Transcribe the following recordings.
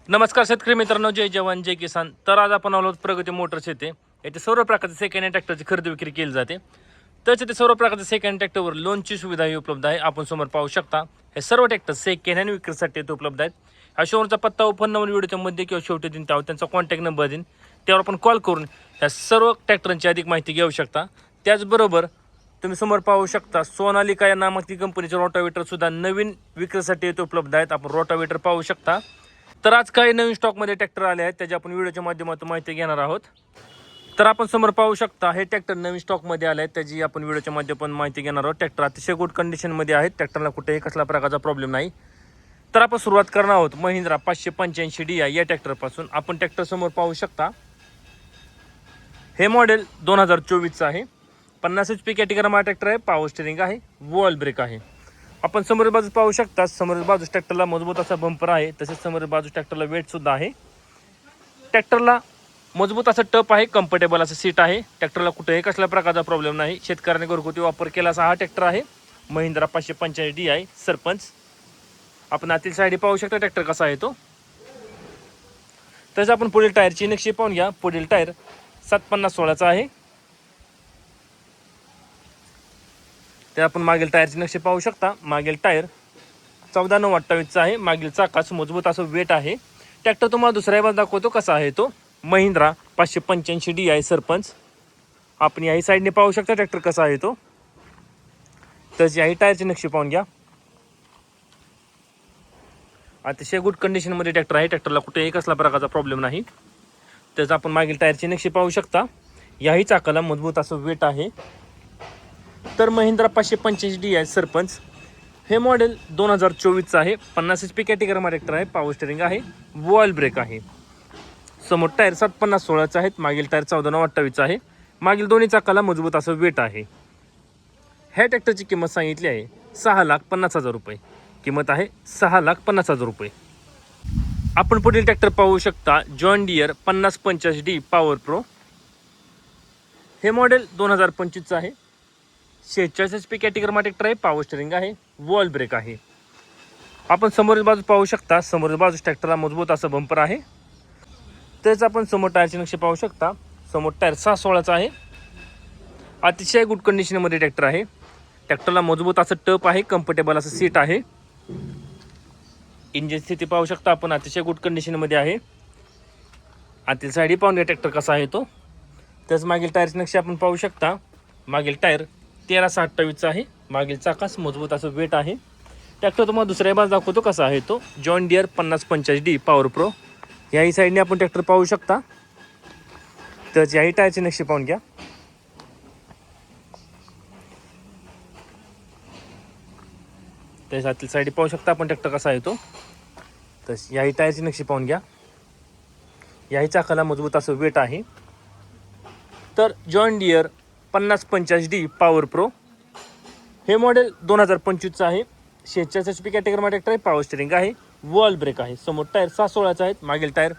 नमस्कार शेतकरी मित्रांनो, जय जवान जय किसान. तर आज आपण आलो प्रगती मोटर्स येथे. येथे सर्व प्रकारचे सेकंड हँड ट्रॅक्टरची खरेदी विक्री केली जाते. तसेच येथे सर्व प्रकारचे सेकंड हँड ट्रॅक्टरवर लोनची सुविधाही उपलब्ध आहे. आपण समोर पाहू शकता हे सर्व ट्रॅक्टर सेकंड हँड विक्रीसाठी येथे उपलब्ध आहेत. हा शोरूमचा पत्ता व फोन नंबर व्हिडिओच्या मध्ये किंवा शेवटी देईन, त्यावर त्यांचा कॉन्टॅक्ट नंबर देईन, त्यावर आपण कॉल करून ह्या सर्व ट्रॅक्टरांची अधिक माहिती घेऊ शकता. त्याचबरोबर तुम्ही समोर पाहू शकता सोनालिका या नामांकित कंपनीचे रोटावेटर सुद्धा नवीन विक्रीसाठी येथे उपलब्ध आहेत. आपण रोटावेटर पाहू शकता. तर आज काही नवीन स्टॉकमध्ये ट्रॅक्टर आले आहेत, त्याची आपण व्हिडिओच्या माध्यमातून माहिती घेणार आहोत. तर आपण समोर पाहू शकता हे ट्रॅक्टर नवीन स्टॉकमध्ये आले आहेत, त्याची आपण व्हिडिओच्या माध्यमातून माहिती घेणार आहोत. ट्रॅक्टर अतिशय गुड कंडिशनमध्ये आहेत, ट्रॅक्टरला कुठेही कसला प्रकारचा प्रॉब्लेम नाही. तर आपण सुरुवात करणार आहोत महिंद्रा 585 DI या ट्रॅक्टरपासून. आपण ट्रॅक्टर समोर पाहू शकता हे मॉडेल 2024चं आहे. 50 HP कॅटेगरीचा ट्रॅक्टर आहे. पॉवर स्टीअरिंग आहे, वॉल ब्रेक आहे. आपण समोर बाजू पाहू शकता, समोर बाजूस ट्रॅक्टरला मजबूत असा बंपर आहे. तसेच समोर बाजूस ट्रॅक्टरला वेट सुद्धा आहे. ट्रॅक्टरला मजबूत असं टप आहे, कम्फर्टेबल असं सीट आहे. ट्रॅक्टरला कुठेही कसल्या प्रकारचा प्रॉब्लेम नाही. शेतकऱ्याने घरगुती वापर केला असा हा ट्रॅक्टर आहे महिंद्रा 585 DI सरपंच. आपण आतील साईड पाहू शकता ट्रॅक्टर कसा आहे तो. तसं आपण पुढील टायरची नक्षी पाहून घ्या. पुढील टायर 750/16चा आहे. ते आपण मागील टायरची नक्षी पाहू शकता. मागील टायर 14/9/28चा आहे. मागील चाकास मजबूत असं वेट आहे. ट्रॅक्टर तुम्हाला दुसऱ्या बाजूला दाखवतो कसा आहे तो महिंद्रा 585 DI सरपंच. आपण याही साईडने पाहू शकता ट्रॅक्टर कसा आहे तो. तर याही टायरची नक्षी पाहून घ्या. अतिशय गुड कंडिशनमध्ये ट्रॅक्टर आहे. ट्रॅक्टरला कुठेही कसला प्रकारचा प्रॉब्लेम नाही. त्याचं आपण मागील टायरची नक्षी पाहू शकता. याही चाकाला मजबूत असं वेट आहे. तर महिंद्रा 585 DI सरपंच हे मॉडेल 2024चं आहे. 50 HP कॅटेगरीचा ट्रॅक्टर आहे. पॉवर स्टीअरिंग आहे, वॉल ब्रेक आहे. समोर टायर 750/16चे आहेत. मागील टायर 14/9/28चा आहे. मागील दोन्ही चाकाला मजबूत असं वेट आहे. ह्या ट्रॅक्टरची किंमत सांगितली आहे 6,50,000 रुपये. किंमत आहे 6,50,000 रुपये. आपण पुढील ट्रॅक्टर पाहू शकता John Deere 5085D power pro. हे मॉडेल 2025चं आहे. 46 HP कॅटेगरीचा ट्रॅक्टर आहे. पॉवर स्टीअरिंग आहे, वॉल ब्रेक आहे. आपण समोरील बाजू पाहू शकता. समोरील बाजू ट्रॅक्टरला मजबूत असं बंपर आहे. तेच आपण समोर टायरची नक्षी पाहू शकता. समोर टायर 6/16चा आहे. अतिशय गुड कंडिशनमध्ये ट्रॅक्टर आहे. ट्रॅक्टरला मजबूत असं टप आहे, कम्फर्टेबल असं सीट आहे. इंजिन स्थिती पाहू शकता आपण, अतिशय गुड कंडिशनमध्ये आहे. आतील साईडही पाहून घ्या ट्रॅक्टर कसा आहे तो. त्याच मागील टायरची नक्षी आपण पाहू शकता. मागील टायर 13/28चा आहे. मागील चाकास मजबूत असं वेट आहे. ट्रॅक्टर तुम्हाला दुसऱ्या बाजू दाखवतो कसा आहे तो John Deere 5085D power pro. याही साईडने आपण ट्रॅक्टर पाहू शकता. तर याही टायरची नक्षी पाहून घ्या. त्याच्या आतील साईड पाहू शकता आपण ट्रॅक्टर कसा आहे तो. तर याही टायरची नक्षी पाहून घ्या. याही चाकाला मजबूत असं वेट आहे. तर John Deere 5085D power pro हे मॉडेल 2025चं आहे. 46 HP कॅटेगरीचा ट्रॅक्टर आहे. पॉवर स्टीअरिंग आहे, वॉल ब्रेक आहे. समोर टायर 6/16चा आहेत. मागील टायर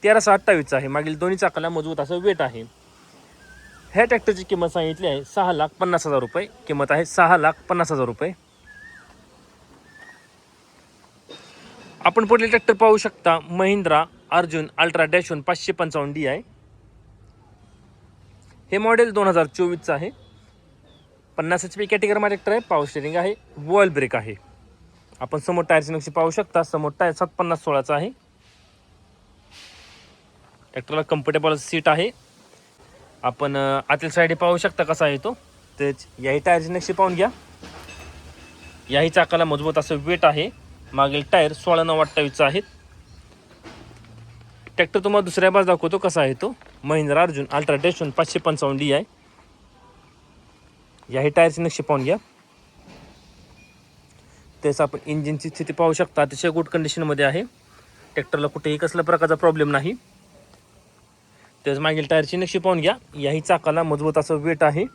13/28चा आहे. मागील दोन्ही चाकाला मजबूत असं वेट आहे. ह्या ट्रॅक्टरची किंमत सांगितली आहे 6,50,000 रुपये. किंमत आहे 6,50,000 रुपये. आपण पुढील ट्रॅक्टर पाहू शकता महिंद्रा अर्जुन अल्ट्रा डॅशोन 555 DI. हे मॉडेल 2024चं आहे. 50 HP कॅटेगरीचा ट्रॅक्टर आहे. पॉवर स्टीअरिंग आहे, वॉल ब्रेक आहे. आपण समोर टायरची नक्षी पाहू शकता. समोर टायर 750/16चा आहे. ट्रॅक्टरला कम्फर्टेबल सीट आहे. आपण आतील साईड पाहू शकता कसा आहे तो. तेच याही टायरची नक्षी पाहून घ्या. याही चाकाला मजबूत असं वेट आहे. मागील टायर 16/9/28चा आहे. ट्रॅक्टर तुम्हाला दुसऱ्या बाजू दाखवतो कसा आहे तो महिंद्रा अर्जुन अल्ट्रा डॅशोन 555 DI. याही टायरची नक्षी पाहून घ्या. तेच आपण इंजिनची स्थिती पाहू शकता, अतिशय गुड कंडिशनमध्ये आहे. ट्रॅक्टरला कुठेही कसल्या प्रकारचा प्रॉब्लेम नाही. तेच मागील टायरची नक्षी पाहून घ्या. याही चाकाला मजबूत असं वेट आहे.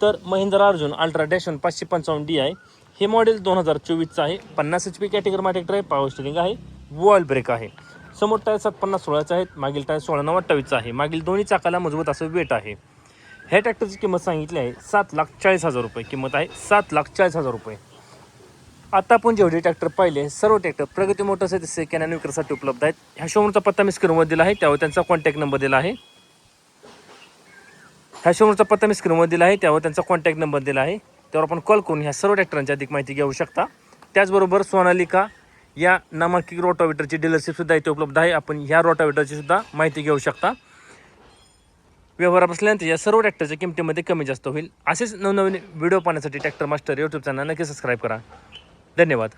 तर महिंद्रा अर्जुन अल्ट्रा डॅशोन 555 DI हे मॉडेल 2024चं आहे. 50 HP कॅटेगरीचा ट्रॅक्टर आहे. पॉवर स्टीअरिंग आहे, वॉल ब्रेक आहे. समोर टायर 750/16चा आहेत. मागील टायर 16/9/28चा आहे. मागील दोन्ही चाकाला मजबूत असं वेट आहे. ह्या ट्रॅक्टरची किंमत सांगितली आहे 7,40,000 रुपये. किंमत आहे 7,40,000 रुपये. आता आपण जेवढे ट्रॅक्टर पाहिले सर्व ट्रॅक्टर प्रगती मोटर्स आहेत सेकंड हँड विक्रीसाठी उपलब्ध आहेत. ह्या शोरूमचा पत्ता मी स्क्रीनवर दिला आहे, त्यावर त्यांचा कॉन्टॅक्ट नंबर दिला आहे. ह्या शोरूमचा पत्ता मी स्क्रीनवर दिला आहे, त्यावर त्यांचा कॉन्टॅक्ट नंबर दिला आहे. त्यावर आपण कॉल करून ह्या सर्व ट्रॅक्टरांची अधिक माहिती घेऊ शकता. त्याचबरोबर सोनालिका या नामांकित रोटावेटरची डीलरशिपसुद्धा इथे उपलब्ध आहे. आपण ह्या रोटावेटरची सुद्धा माहिती घेऊ शकता. व्यवहार बसल्यानंतर या सर्व ट्रॅक्टरच्या किमतीमध्ये कमी जास्त होईल. असेच नवनवीन व्हिडिओ पाहण्यासाठी ट्रॅक्टर मास्टर यूट्यूब चॅनल नक्की सबस्क्राईब करा. धन्यवाद.